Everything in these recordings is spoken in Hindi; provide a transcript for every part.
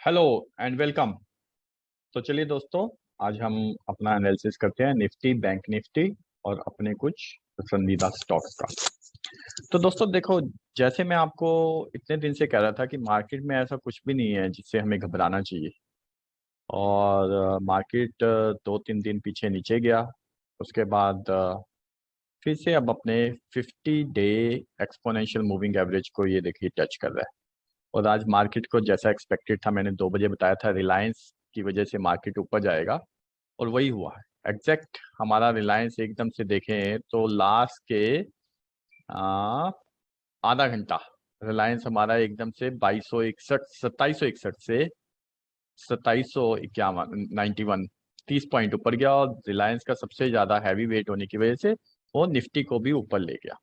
Hello and welcome. तो चलिए दोस्तों, आज हम अपना एनालिसिस करते हैं निफ्टी, बैंक निफ्टी और अपने कुछ पसंदीदा स्टॉक्स का। तो दोस्तों देखो, जैसे मैं आपको इतने दिन से कह रहा था कि मार्केट में ऐसा कुछ भी नहीं है जिससे हमें घबराना चाहिए। और मार्केट 2-3 दिन पीछे नीचे गया। उसके बाद फिर से अब अपने 50 डे एक्सपोनेंशियल मूविंग एवरेज को ये देखिए टच कर रहा है। और आज मार्केट को जैसा एक्सपेक्टेड था, मैंने 2 बजे बताया था रिलायंस की वजह से मार्केट ऊपर जाएगा, और वही हुआ है एग्जैक्ट। हमारा रिलायंस एकदम से देखें तो लास्ट के आ, आधा घंटा रिलायंस हमारा एकदम से 2261 2761 से 2791 30 पॉइंट ऊपर गया, और रिलायंस का सबसे ज्यादा हैवी वेट होने की वजह से वो निफ्टी को भी ऊपर ले गया।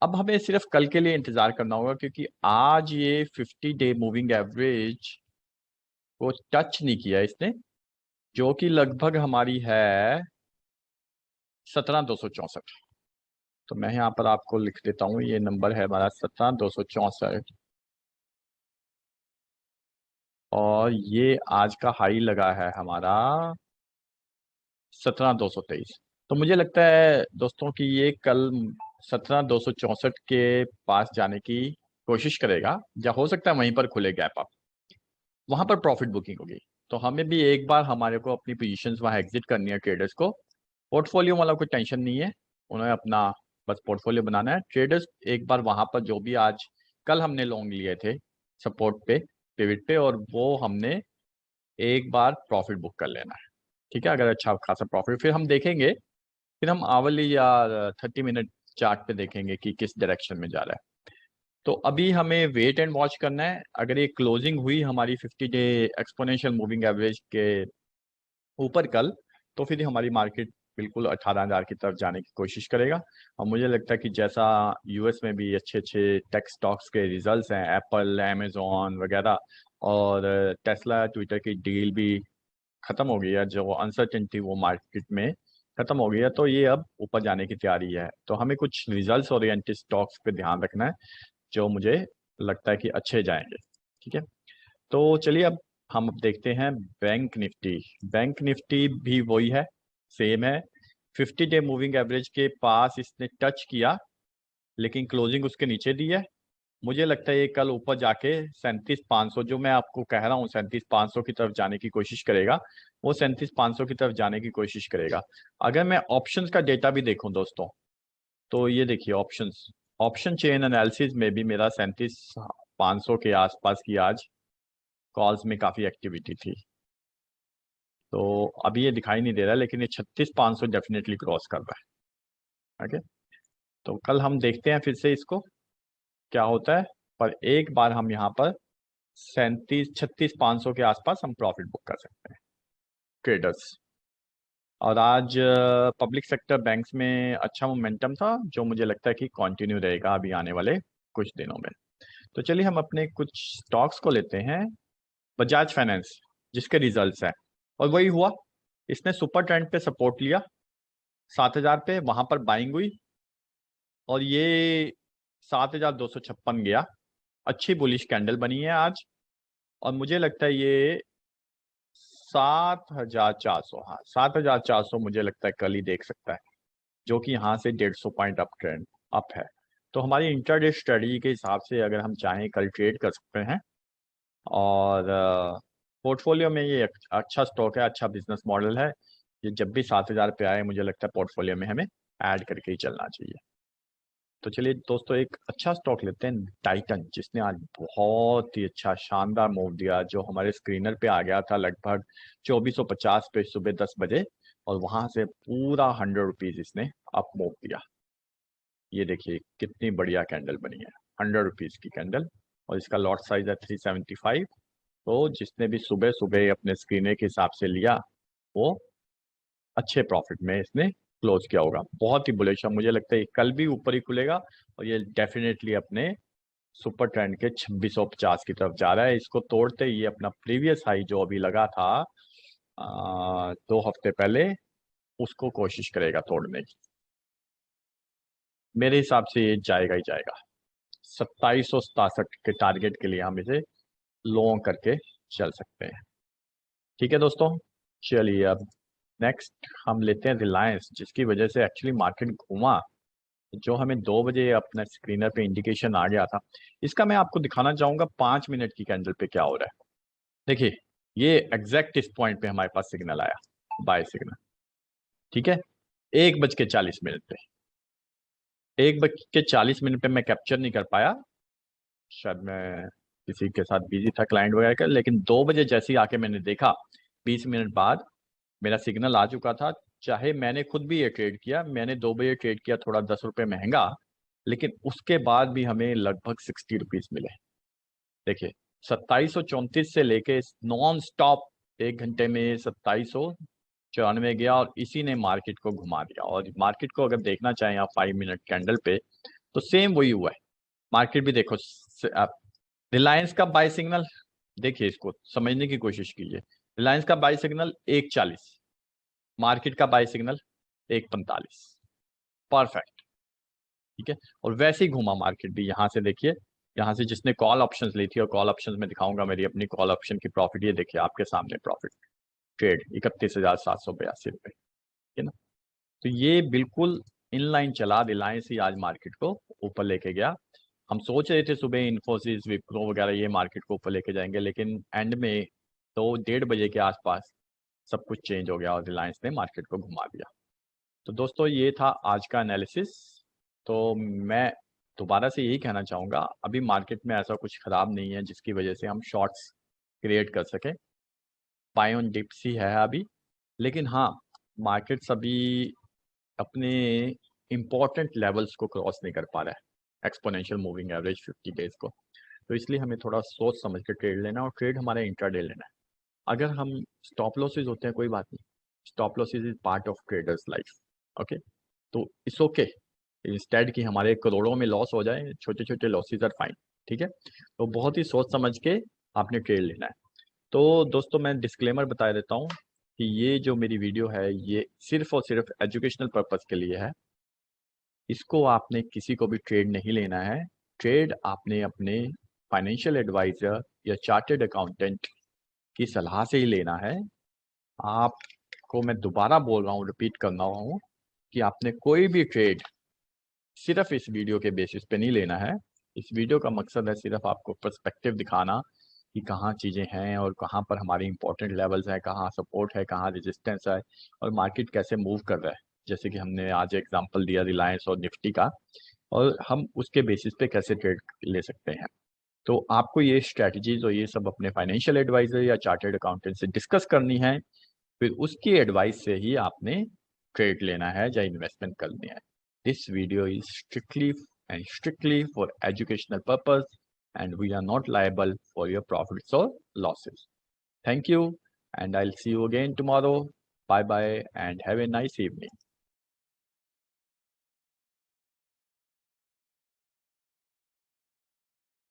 अब हमें सिर्फ कल के लिए इंतजार करना होगा, क्योंकि आज ये 50 डे मूविंग एवरेज को टच नहीं किया इसने, जो कि लगभग हमारी है 17,264। तो मैं यहाँ पर आपको लिख देता हूँ, ये नंबर है हमारा 17,264। और ये आज का हाई लगा है हमारा 17,223। तो मुझे लगता है दोस्तों कि ये कल 17,264 के पास जाने की कोशिश करेगा, या हो सकता है वहीं पर खुले गैप अप, वहां पर प्रॉफिट बुकिंग होगी। तो हमें भी एक बार हमारे को अपनी पोजीशंस वहां एग्जिट करनी है। ट्रेडर्स को पोर्टफोलियो वाला कोई टेंशन नहीं है, उन्हें अपना बस पोर्टफोलियो बनाना है। ट्रेडर्स एक बार वहां पर जो भी आज कल हमने लॉन्ग लिए थे सपोर्ट पे, पिवट पे, और वो हमने एक बार प्रॉफिट बुक कर लेना है। ठीक है, अगर अच्छा खासा प्रॉफिट फिर हम देखेंगे, फिर हम आवरली या 30 मिनट चार्ट पे देखेंगे कि किस डायरेक्शन में जा रहा है। तो अभी हमें वेट एंड वॉच करना है। अगर ये क्लोजिंग हुई हमारी 50 डे एक्सपोनेंशियल मूविंग एवरेज के ऊपर कल, तो फिर हमारी मार्केट बिल्कुल 18,000 की तरफ जाने की कोशिश करेगा। और मुझे लगता है कि जैसा यूएस में भी अच्छे अच्छे टेक स्टॉक्स के रिजल्ट्स हैं, एप्पल, अमेजोन वगैरह, और टेस्ला, ट्विटर की डील भी खत्म हो गई है, जो अनसर्टेनिटी वो मार्केट में खत्म हो गई है, तो ये अब ऊपर जाने की तैयारी है। तो हमें कुछ रिजल्ट्स ओरिएंटेड स्टॉक्स पे ध्यान रखना है, जो मुझे लगता है कि अच्छे जाएंगे। ठीक है, तो चलिए अब हम देखते हैं बैंक निफ्टी। बैंक निफ्टी भी वही है, सेम है। 50 डे मूविंग एवरेज के पास इसने टच किया, लेकिन क्लोजिंग उसके नीचे दी है। मुझे लगता है ये कल ऊपर जाके 37,500, जो मैं आपको कह रहा हूँ 37,500 की तरफ जाने की कोशिश करेगा, वो 37,500 की तरफ जाने की कोशिश करेगा। अगर मैं ऑप्शंस का डेटा भी देखूं दोस्तों, तो ये देखिए ऑप्शंस, ऑप्शन चेन एनालिसिस में भी मेरा 37,500 के आसपास की आज कॉल्स में काफी एक्टिविटी थी। तो अभी ये दिखाई नहीं दे रहा है, लेकिन ये 36,500 डेफिनेटली क्रॉस कर रहा है। ओके, तो कल हम देखते हैं फिर से इसको क्या होता है। पर एक बार हम यहाँ पर 36,500 के आसपास हम प्रॉफिट बुक कर सकते हैं ट्रेडर्स। और आज पब्लिक सेक्टर बैंक्स में अच्छा मोमेंटम था, जो मुझे लगता है कि कंटिन्यू रहेगा अभी आने वाले कुछ दिनों में। तो चलिए हम अपने कुछ स्टॉक्स को लेते हैं। बजाज फाइनेंस, जिसके रिजल्ट्स हैं, और वही हुआ, इसने सुपर ट्रेंड पे सपोर्ट लिया 7,000 पे, वहां पर बाइंग हुई, और ये 7,256 गया। अच्छी बुलिश कैंडल बनी है आज, और मुझे लगता है ये 7,400, हाँ 7,400 मुझे लगता है कल ही देख सकता है, जो कि यहाँ से 150 पॉइंट अप ट्रेंड अप है। तो हमारी इंटरडे स्ट्रेटजी के हिसाब से अगर हम चाहें कल ट्रेड कर सकते हैं। और पोर्टफोलियो में ये अच्छा स्टॉक है, अच्छा बिजनेस मॉडल है। ये जब भी 7,000 पे आए, मुझे लगता है पोर्टफोलियो में हमें ऐड करके ही चलना चाहिए। तो चलिए दोस्तों, एक अच्छा स्टॉक लेते हैं, टाइटन, जिसने आज बहुत ही अच्छा शानदार मूव दिया, जो हमारे स्क्रीनर पे आ गया था लगभग 2450 पे सुबह 10 बजे, और वहां से पूरा 100 रुपीज इसने अप मूव दिया। ये देखिए कितनी बढ़िया कैंडल बनी है, 100 रुपीज की कैंडल, और इसका लॉट साइज है 375। तो जिसने भी सुबह सुबह अपने स्क्रीनर के हिसाब से लिया, वो अच्छे प्रॉफिट में इसने क्लोज किया होगा। बहुत ही बुलिश है, मुझे लगता है ये कल भी ऊपर ही खुलेगा, और ये डेफिनेटली अपने सुपर ट्रेंड के 2650 की तरफ जा रहा है। इसको तोड़ते ही ये अपना प्रीवियस हाई जो अभी लगा था 2 हफ्ते पहले, उसको कोशिश करेगा तोड़ने की। मेरे हिसाब से ये जाएगा ही जाएगा। 2767 के टारगेट के लिए हम इसे लॉन्ग करके चल सकते हैं। ठीक है दोस्तों, चलिए अब नेक्स्ट हम लेते हैं रिलायंस, जिसकी वजह से एक्चुअली मार्केट घूमा, जो हमें 2 बजे अपना स्क्रीनर पे इंडिकेशन आ गया था। इसका मैं आपको दिखाना चाहूंगा 5 मिनट की कैंडल पे क्या हो रहा है। देखिए, ये एग्जैक्ट इस पॉइंट पे हमारे पास सिग्नल आया, बाय सिग्नल। ठीक है, 1:40 पे, 1:40 पे मैं कैप्चर नहीं कर पाया, शायद मैं किसी के साथ बिजी था, क्लाइंट वगैरह का। लेकिन 2 बजे जैसे ही आके मैंने देखा, 20 मिनट बाद मेरा सिग्नल आ चुका था। चाहे मैंने खुद भी ये ट्रेड किया, मैंने 2 बजे ट्रेड किया, थोड़ा 10 रुपए महंगा, लेकिन उसके बाद भी हमें लगभग 60 रुपीज मिले। देखिए, 2734 से लेके नॉन स्टॉप 1 घंटे में 2794 गया, और इसी ने मार्केट को घुमा दिया। और मार्केट को अगर देखना चाहें आप 5 मिनट कैंडल पे, तो सेम वही हुआ है। मार्केट भी देखो, आप रिलायंस का बाय सिग्नल देखिए, इसको समझने की कोशिश कीजिए। रिलायंस का बाय सिग्नल 1:40, मार्केट का बाय सिग्नल 1:45, परफेक्ट। ठीक है, और वैसे ही घूमा मार्केट भी। यहाँ से देखिए, यहाँ से जिसने कॉल ऑप्शंस ली थी, और कॉल ऑप्शंस में दिखाऊंगा मेरी अपनी कॉल ऑप्शन की प्रॉफिट, ये देखिए आपके सामने प्रॉफिट ट्रेड 31,782 रुपए। ठीक है ना, तो ये बिल्कुल इनलाइन चला, रिलायंस ही आज मार्केट को ऊपर लेके गया। हम सोच रहे थे सुबह इन्फोसिस, विप्रो वगैरह ये मार्केट को ऊपर लेके जाएंगे, लेकिन एंड में तो 1:30 बजे के आसपास सब कुछ चेंज हो गया और रिलायंस ने मार्केट को घुमा दिया। तो दोस्तों, ये था आज का एनालिसिस। तो मैं दोबारा से यही कहना चाहूँगा, अभी मार्केट में ऐसा कुछ खराब नहीं है जिसकी वजह से हम शॉर्ट्स क्रिएट कर सकें। बाय ऑन डिप्स ही है अभी, लेकिन हाँ, मार्केट्स अभी अपने इम्पोर्टेंट लेवल्स को क्रॉस नहीं कर पा रहा है, एक्सपोनेंशियल मूविंग एवरेज 50 डेज को। तो इसलिए हमें थोड़ा सोच समझ के ट्रेड लेना है, और ट्रेड हमारा इंट्राडे लेना है। अगर हम स्टॉप लॉसेज होते हैं कोई बात नहीं, stop losses is part of traders life. Okay, तो इट्स ओके, इंस्टेड कि हमारे करोड़ों में लॉस हो जाए, छोटे छोटे लॉसेज आर फाइन। ठीक है, तो बहुत ही सोच समझ के आपने ट्रेड लेना है। तो दोस्तों, मैं डिस्क्लेमर बता देता हूँ कि ये जो मेरी वीडियो है, ये सिर्फ और सिर्फ एजुकेशनल पर्पज के लिए है। इसको आपने किसी को भी ट्रेड नहीं लेना है। ट्रेड आपने अपने फाइनेंशियल एडवाइजर या चार्टेड अकाउंटेंट की सलाह से ही लेना है। आपको मैं दोबारा बोल रहा हूँ, रिपीट कर रहा हूँ, कि आपने कोई भी ट्रेड सिर्फ इस वीडियो के बेसिस पे नहीं लेना है। इस वीडियो का मकसद है सिर्फ आपको पर्सपेक्टिव दिखाना कि कहाँ चीज़ें हैं और कहाँ पर हमारी इंपॉर्टेंट लेवल्स हैं, कहाँ सपोर्ट है, कहाँ रेजिस्टेंस है, और मार्केट कैसे मूव कर रहा है। जैसे कि हमने आज एग्जांपल दिया रिलायंस और निफ्टी का, और हम उसके बेसिस पे कैसे ट्रेड ले सकते हैं। तो आपको ये स्ट्रेटजीज और ये सब अपने फाइनेंशियल एडवाइजर या चार्टर्ड अकाउंटेंट से डिस्कस करनी है, फिर उसकी एडवाइस से ही आपने ट्रेड लेना है या इन्वेस्टमेंट करनी है। This video is strictly for educational purpose, and we are not liable for your profits or losses. Thank you, and I'll see you again tomorrow. Bye bye, and have a nice evening.